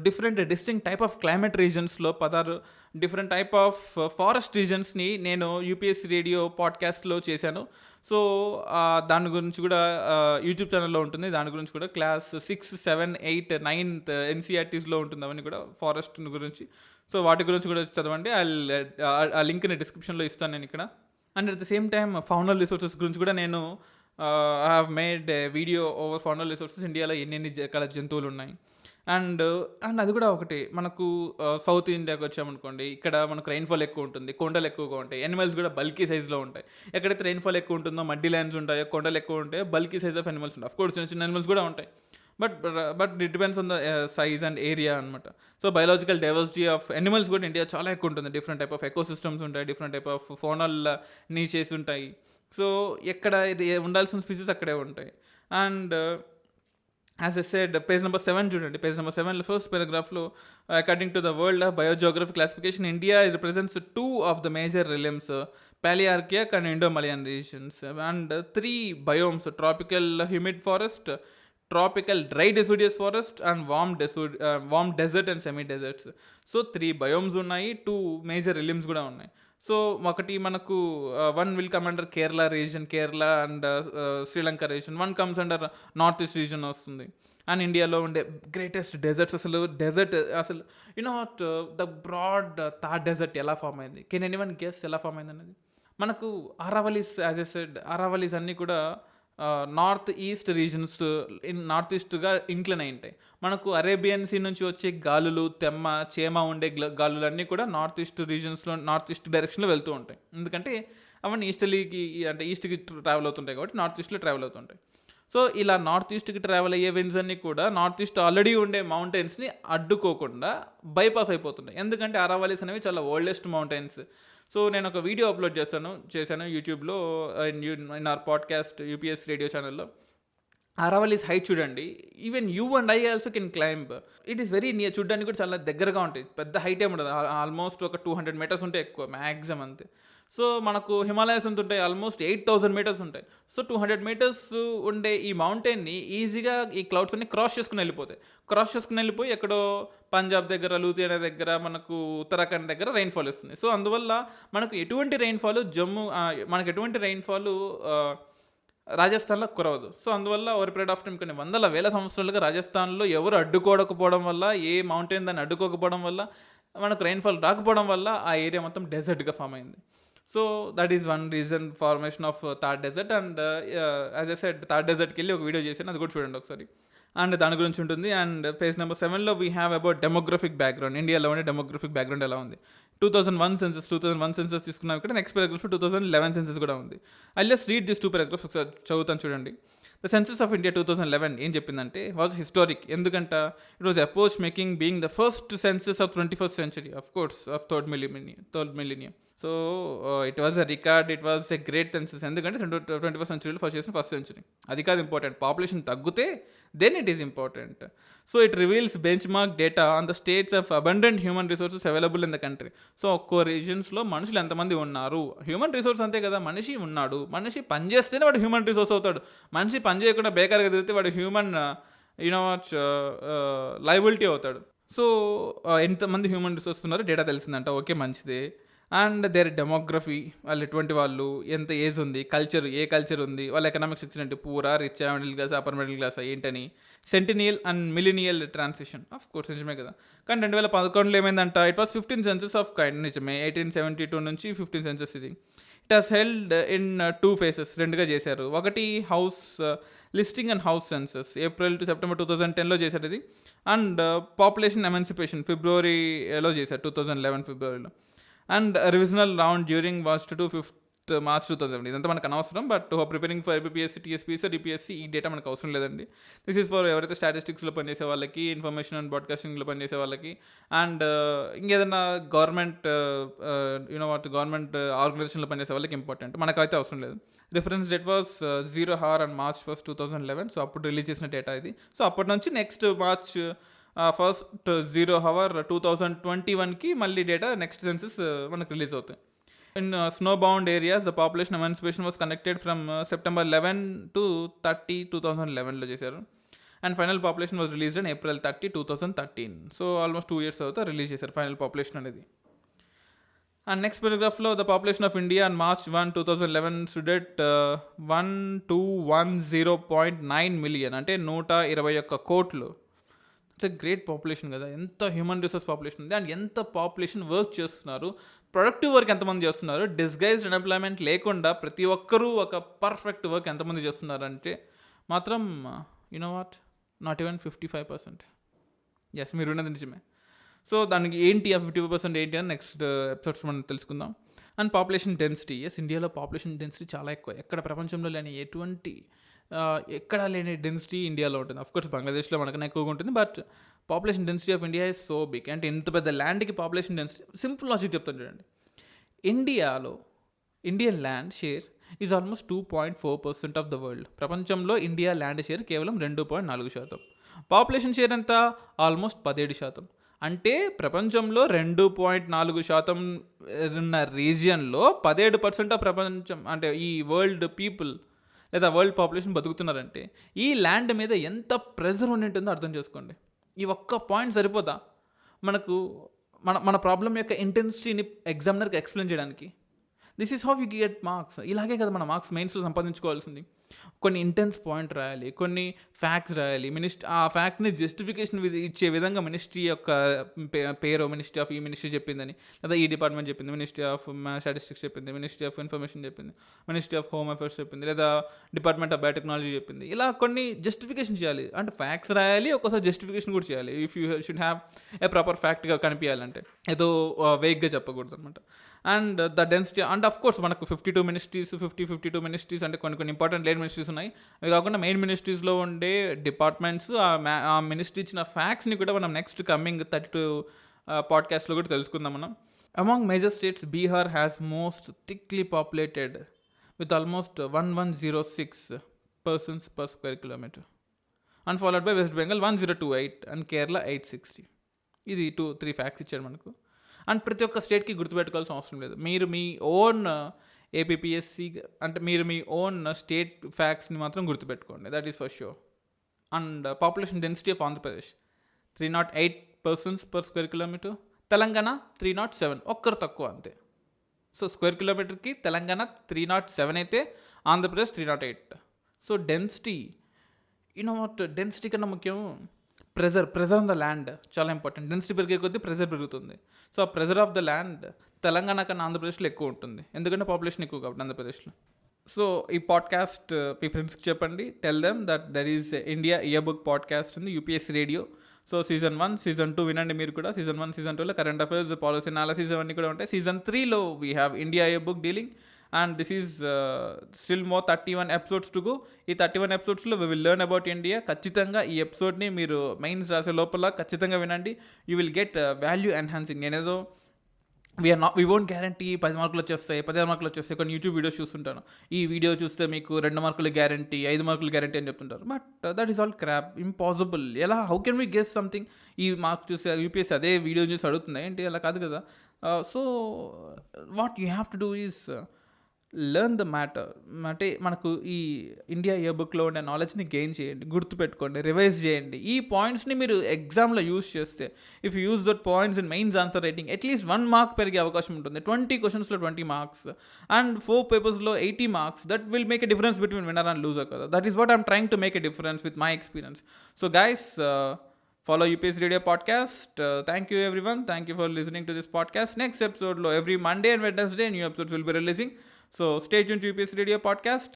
different distinct type of climate రీజన్స్లో 16 డిఫరెంట్ టైప్ ఆఫ్ ఫారెస్ట్ రీజన్స్ని నేను యూపీఎస్సీ రేడియో పాడ్కాస్ట్లో చేశాను. సో దాని గురించి కూడా యూట్యూబ్ ఛానల్లో ఉంటుంది, దాని గురించి కూడా క్లాస్ 6, 7, 8, 9 ఎన్సీఆర్టీస్లో ఉంటుంది అవన్నీ కూడా ఫారెస్ట్ గురించి. సో వాటి గురించి కూడా చదవండి, ఆ లింక్ని డిస్క్రిప్షన్లో ఇస్తాను నేను ఇక్కడ. And at the same time faunal resources గురించి కూడా నేను I have made video over faunal resources, ఇండియాలో ఎన్ని రకాల జంతువులు ఉన్నాయి. అండ్ అది కూడా ఒకటి, మనకు సౌత్ ఇండియాకి వచ్చామనుకోండి, ఇక్కడ మనకు రైన్ఫాల్ ఎక్కువ ఉంటుంది, కొండలు ఎక్కువగా ఉంటాయి, యానిమల్స్ కూడా బల్కీ సైజ్లో ఉంటాయి. ఎక్కడైతే రైన్ఫాల్ ఎక్కువ ఉంటుందో, మడ్డీ ల్యాండ్స్ ఉంటాయో, కొండలు ఎక్కువ ఉంటాయో, బల్కీ సైజ్ ఆఫ్ యానిమల్స్ ఉంటాయి. అఫ్కోర్స్ చిన్న చిన్న యానిమల్స్ కూడా ఉంటాయి, but it depends on the size and area అనమాట. So biological diversity of animals India ఇండియా చాలా ఎక్కువ ఉంటుంది, డిఫరెంట్ టైప్ ఆఫ్ ఎకోసిస్టమ్స్ ఉంటాయి, different type of faunal niches ఉంటాయి. సో ఎక్కడ ఉండాల్సిన స్పీసీస్ అక్కడే ఉంటాయి. And as I said, page number 7 చూడండి. పేజ్ నెంబర్ 7లో ఫస్ట్ పారాగ్రాఫ్లో, according to the world biogeography classification, India represents 2 of the major realms, palearctic and Indomalayan regions, and 3 biomes, tropical humid forest, tropical dry deciduous forest, and warm desert and semi deserts. So 3 biomes ఉన్నాయి, 2 major రిలిమ్స్ కూడా ఉన్నాయి. So ఒకటి మనకు 1 will come under Kerala region, Kerala and Sri Lanka region. 1 comes under north east region వస్తుంది. And ఇండియాలో ఉండే greatest deserts, అసలు you know what, the broad Thar desert ఎలా ఫామ్ అయింది? కెన్ ఎనీవన్ గెస్ ఎలా ఫామ్ అయింది అనేది? మనకు Aravallis, as I said, Aravallis అన్నీ కూడా నార్త్ ఈస్ట్ రీజన్స్, నార్త్ ఈస్ట్గా ఇంక్లైన్ అయి ఉంటాయి. మనకు అరేబియన్ సీ నుంచి వచ్చే గాలులు, చేమ ఉండే గాలులన్నీ కూడా నార్త్ ఈస్ట్ రీజన్స్లో, నార్త్ ఈస్ట్ డైరెక్షన్లో వెళ్తూ ఉంటాయి, ఎందుకంటే అవన్నీ ఈస్ట్లీకి, అంటే ఈస్ట్కి ట్రావెల్ అవుతుంటాయి కాబట్టి నార్త్ ఈస్ట్లో ట్రావెల్ అవుతుంటాయి. సో ఇలా నార్త్ ఈస్ట్కి ట్రావెల్ అయ్యే విండ్స్ అన్నీ కూడా నార్త్ ఈస్ట్ ఆల్రెడీ ఉండే మౌంటైన్స్ని అడ్డుకోకుండా బైపాస్ అయిపోతుంటాయి, ఎందుకంటే అరావలీస్ అనేవి చాలా ఓల్డెస్ట్ మౌంటైన్స్. సో నేను ఒక వీడియో అప్లోడ్ చేశాను యూట్యూబ్లో, in our podcast UPS radio ఛానల్లో. అరావలీస్ హైట్ చూడండి, even you and I also can climb. It is very near, చూడడానికి కూడా చాలా దగ్గరగా ఉంటాయి, పెద్ద హైట్ ఏమి ఉండదు, ఆల్మోస్ట్ ఒక 200 మీటర్స్ ఉంటే ఎక్కువ మ్యాక్సిమం అంతే. సో మనకు హిమాలయాస్ ఎంత ఉంటాయి, ఆల్మోస్ట్ 8000 మీటర్స్ ఉంటాయి. సో 200 మీటర్స్ ఉండే ఈ మౌంటైన్ని ఈజీగా ఈ క్లౌడ్స్ అన్ని క్రాస్ చేసుకుని వెళ్ళిపోయి ఎక్కడో పంజాబ్ దగ్గర, లూధియానా దగ్గర, మనకు ఉత్తరాఖండ్ దగ్గర రైన్ఫాల్ వస్తుంది. సో అందువల్ల మనకు ఎటువంటి రైన్ఫాల్ రాజస్థాన్లో కురవదు. సో అందువల్ల ఓవర్ పీరియడ్ ఆఫ్ టైం కొన్ని వందల వేల సంవత్సరాలుగా రాజస్థాన్లో ఎవరు అడ్డుకోకపోవడం వల్ల, ఏ మౌంటైన్ దాన్ని అడ్డుకోకపోవడం వల్ల, మనకు రైన్ఫాల్ రాకపోవడం వల్ల ఆ ఏరియా మొత్తం డెజర్ట్గా ఫామ్ అయింది. So that is one region formation of Thar desert. And as I said, Thar డెజర్ట్కి వెళ్ళి ఒక వీడియో చేశాను, అది కూడా చూడండి ఒకసారి. అండ్ దాని గురించి ఉంటుంది. అండ్ పేజ్ నెంబర్ 7లో we have about demographic background. ఇండియాలో ఉండే డెమోగ్రఫిక్ బ్యాక్గ్రౌండ్ ఎలా ఉంది? 2001 సెన్సస్ తీసుకున్నాం ఇక్కడ. నెక్స్ట్ పారాగ్రాఫ్లో 2011 సెన్సస్ కూడా ఉంది. I just read this 2 paragraphs ఒకసారి చదువుతాను చూడండి. ద సెన్సస్ ఆఫ్ ఇండియా 2011 ఏం చెప్పిందంటే, వాజ్ హిస్టారిక్. ఎందుకంట, it was oppose making being the first census of 21st century, of course of third millennium. So it was a record, it was a great census. ఎందుకంటే 21st centuryలో first century. అది కాదు important, population తగ్గితే then it is important. So it reveals benchmark data on the states of abundant human resources available in the country. So ఒక్కో రీజన్స్లో మనుషులు ఎంతమంది ఉన్నారు, హ్యూమన్ రిసోర్స్ అంతే కదా, మనిషి ఉన్నాడు, మనిషి పని చేస్తేనే వాడు హ్యూమన్ రిసోర్స్ అవుతాడు. మనిషి పని చేయకుండా బేకార్గా తిరిగితే వాడు హ్యూమన్ లయబిలిటీ అవుతాడు. సో ఎంతమంది హ్యూమన్ రిసోర్స్ ఉన్నారో డేటా తెలిసిందంట, ఓకే మంచిదే. అండ్ దేర్ డెమోగ్రఫీ, వాళ్ళు ఎటువంటి వాళ్ళు, ఎంత ఏజ్ ఉంది, కల్చర్ ఏ కల్చర్ ఉంది, వాళ్ళ ఎకనామిక్ సెక్షన్ అంటే poor, rich, middle class, upper middle class ఏంటని, centennial and millennial transition. Of course నిజమే కదా. కానీ 2011లో ఏమైందంట, it was 15 census of kind. నిజమే, 1872 నుంచి 15 సెన్సస్ ఇది. It has held in 2 phases, రెండుగా చేశారు. ఒకటి house listing and house census April to September 2010లో చేశారు ఇది. అండ్ పాపులేషన్ ఎమాన్సిపేషన్ ఫిబ్రవరిలో చేశారు, 2011 ఫిబ్రవరిలో. And revisional round during was to 5th March 2007. ఇదంతా మనకు అనవసరం, but preparing for APSC, TSPSC, DPSC ఈ డేటా మనకు అవసరం లేదండి. దిస్ ఈజ్ ఫర్ ఎవరైతే స్టాటిస్టిక్స్లో పనిచేసే వాళ్ళకి, ఇన్ఫర్మేషన్ అండ్ బ్రాడ్కాస్టింగ్లో పనిచేసే వాళ్ళకి, అండ్ ఇంకేదైనా గవర్నమెంట్ గవర్నమెంట్ ఆర్గనైజేషన్లో పనిచేసే వాళ్ళకి ఇంపార్టెంట్. మనకైతే అవసరం లేదు. Reference date was 0 hour on March 1st, 2011. So అప్పుడు రిలీజ్ చేసిన డేటా ఇది. సో అప్పటి నుంచి నెక్స్ట్ మార్చ్ 1st 0 hour 2021కి మళ్ళీ డేటా నెక్స్ట్ సెన్సస్ మనకు రిలీజ్ అవుతాయి. In snow bound areas the population emancipation was connected from September 11 to 30, 2011లో చేశారు. And final population was released in April 30, 2013. So almost 2 years తర్వాత release చేశారు final population అనేది. And next పారాగ్రాఫ్లో the population of India on March 1, 2011 stood at 1210.9 million, అంటే 121 కోట్లు. It's a great population కదా. ఎంత human resource population ఉంది, and ఎంత పాపులేషన్ వర్క్ చేస్తున్నారు, ప్రొడక్టివ్ వర్క్ ఎంతమంది చేస్తున్నారు, డిస్గైజ్డ్ అన్ఎంప్లాయ్మెంట్ లేకుండా ప్రతి ఒక్కరూ ఒక పర్ఫెక్ట్ వర్క్ ఎంతమంది చేస్తున్నారు అంటే మాత్రం నాట్ ఈవెన్ 55%. ఎస్, మీరు ఉన్నది నిజమే. సో దానికి ఏంటి ఆ 55% ఏంటి అని నెక్స్ట్ ఎపిసోడ్స్ మనం తెలుసుకుందాం. And population density. ఎస్, ఇండియాలో పాపులేషన్ డెన్సిటీ చాలా ఎక్కువ. ఎక్కడ ప్రపంచంలో లేని ఎక్కడా లేని డెన్సిటీ ఇండియాలో ఉంటుంది. అఫ్కోర్స్ బంగ్లాదేశ్లో మనకన్నా ఎక్కువగా ఉంటుంది, but population density of India is so big. అంటే ఇంత పెద్ద ల్యాండ్కి పాపులేషన్ డెన్సిటీ, సింపుల్ లాజిక్ చెప్తాను చూడండి. Indian land share is almost 2.4% of the world. ప్రపంచంలో ఇండియా ల్యాండ్ షేర్ కేవలం 2.4%. పాపులేషన్ షేర్ ఎంత? ఆల్మోస్ట్ 17%. అంటే ప్రపంచంలో 2.4% ఉన్న రీజియన్లో 17% ఆఫ్ ప్రపంచం అంటే ఈ వరల్డ్ పీపుల్ లేదా వరల్డ్ పాపులేషన్ బతుకుతున్నారంటే ఈ ల్యాండ్ మీద ఎంత ప్రెజర్ ఉంటుందో అర్థం చేసుకోండి. ఈ ఒక్క పాయింట్ సరిపోదా మనకు మన ప్రాబ్లం యొక్క ఇంటెన్సిటీని ఎగ్జామినర్కి ఎక్స్ప్లెయిన్ చేయడానికి? This is how you get marks. ఇలాగే కదా మన మార్క్స్ మెయిన్స్లో సంపాదించుకోవాల్సింది. కొన్ని ఇంటెన్స్ పాయింట్ రాయాలి, కొన్ని ఫ్యాక్ట్స్ రాయాలి, ఆ ఫ్యాక్ట్ని జస్టిఫికేషన్ ఇచ్చే విధంగా మినిస్ట్రీ యొక్క పేరు, మినిస్ట్రీ ఆఫ్ ఈ మినిస్ట్రీ చెప్పిందని, లేదా ఈ డిపార్ట్మెంట్ చెప్పింది, మినిస్ట్రీ ఆఫ్ స్టాటిస్టిక్స్ చెప్పింది, మినిస్ట్రీ ఆఫ్ ఇన్ఫర్మేషన్ చెప్పింది, మినిస్ట్రీ ఆఫ్ హోమ్ అఫేర్స్ చెప్పింది, లేదా డిపార్ట్మెంట్ ఆఫ్ బయోటెక్నాలజీ చెప్పింది. ఇలా కొన్ని జస్టిఫికేషన్ చేయాలి. అంటే ఫ్యాక్ట్స్ రాయాలి, ఒక్కోసారి జస్టిఫికేషన్ కూడా చేయాలి. If you should have a proper ఫ్యాక్ట్గా కనిపించాలంటే, ఏదో వేగ్గా చెప్పకూడదు అనమాట. And the density, and of course మనకు 52 మినిస్ట్రీస్ అంటే కొన్ని ఇంపార్టెంట్ లేని మినిస్ట్రీస్ ఉన్నాయి. అవి కాకుండా మెయిన్ మినిస్ట్రీస్లో ఉండే డిపార్ట్మెంట్స్, ఆ మినిస్ట్రీ ఇచ్చిన ఫ్యాక్ట్స్ని కూడా మనం నెక్స్ట్ కమింగ్ 32 పాడ్కాస్ట్లో కూడా తెలుసుకుందాం మనం. Among major states, Bihar has most thickly populated with almost 1106 persons per square kilometer, and followed by west Bengal 1028 and Kerala 860. ఇది 2-3 ఫ్యాక్ట్స్ ఇచ్చాడు మనకు. అండ్ ప్రతి ఒక్క స్టేట్కి గుర్తుపెట్టుకోవాల్సిన అవసరం లేదు. మీరు మీ ఓన్ ఏపీఎస్సి అంటే మీరు మీ ఓన్ స్టేట్ ఫ్యాక్ట్స్ని మాత్రం గుర్తుపెట్టుకోండి. That is for sure. And population density of Andhra Pradesh 308 persons per square kilometer. Telangana 307, ఒక్కరు తక్కువ అంతే. సో స్క్వేర్ కిలోమీటర్కి తెలంగాణ 307 అయితే ఆంధ్రప్రదేశ్ 308. సో డెన్సిటీ, డెన్సిటీ కన్నా ముఖ్యం ప్రెజర్ ఆన్ ద ల్యాండ్ చాలా ఇంపార్టెంట్. డెన్సిటీ పెరిగే కొద్దీ ప్రెజర్ పెరుగుతుంది. సో ఆ pressure of the land Telangana కన్నా ఆంధ్రప్రదేశ్లో ఎక్కువ ఉంటుంది, ఎందుకంటే పాపులేషన్ ఎక్కువ కాబట్టి ఆంధ్రప్రదేశ్లో. సో ఈ పాడ్కాస్ట్ మీ ఫ్రెండ్స్కి చెప్పండి. Tell them that there is India yearbook podcast ఉంది UPSC radio. So Season 1, Season 2 వినండి మీరు కూడా. Season 1, Season 2లో కరెంట్ అఫైర్స్, పాలసీ అనాలిసిస్ అవన్నీ కూడా ఉంటాయి. Season 3లో we have India yearbook dealing, and this is still more 31 episodes to go. ఈ 31 episodesలో we will learn about India. ఖచ్చితంగా ఈ ఎపిసోడ్ని మీరు మెయిన్స్ రాసే లోపల ఖచ్చితంగా వినండి. You will get value enhancing. నేనేదో వీ వోంట్ గ్యారంటీ 10 మార్కులు వచ్చేస్తాయి, 15 మార్కులు వచ్చేస్తాయి. కొన్ని యూట్యూబ్ వీడియోస్ చూస్తుంటాను, ఈ వీడియో చూస్తే మీకు 2 మార్కులు గ్యారంటీ, 5 మార్కులు గ్యారంటీ అని చెప్తుంటారు. But that is all crop, impossible. How can we guess something? ఈ మార్క్స్ చూసి UPSC అదే వీడియో చూసి అడుగుతుంది ఏంటి? అలా కాదు కదా. So what you have to do is learn the matter. అంటే మనకు ఈ ఇండియా ఇయర్ బుక్లో ఉండే నాలెడ్జ్ని గెయిన్ చేయండి, గుర్తుపెట్టుకోండి, రివైజ్ చేయండి. ఈ పాయింట్స్ని మీరు ఎగ్జామ్లో యూస్ చేస్తే, if you use that points in mains answer writing, at least 1 mark పెరిగే అవకాశం ఉంటుంది. 20 క్వశ్చన్స్లో 20 మార్క్స్ అండ్ 4 పేపర్స్లో 80 marks. That will make a difference between winner and loser కదా. That is what I'm trying to make a difference with my experience. So guys, follow UPSC Radio podcast. Thank you everyone. Thank you for listening to this podcast. Next episode lo every Monday and Wednesday new episodes will be releasing. So stay tuned to UPSC Radio podcast.